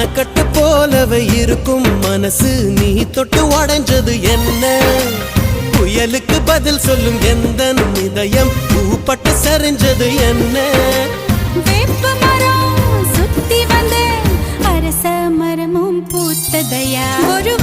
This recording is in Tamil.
அணைக்கட்டு போலவே இருக்கும் மனசு நீ தொட்டு உடைஞ்சது என்ன புயலுக்கு பதில் சொல்லும் எந்த இதயம் பூப்பட்டு சரிஞ்சது என்ன வேப்ப மரம் சுத்தி வந்து அரச மரமும் பூத்ததையா ஒரு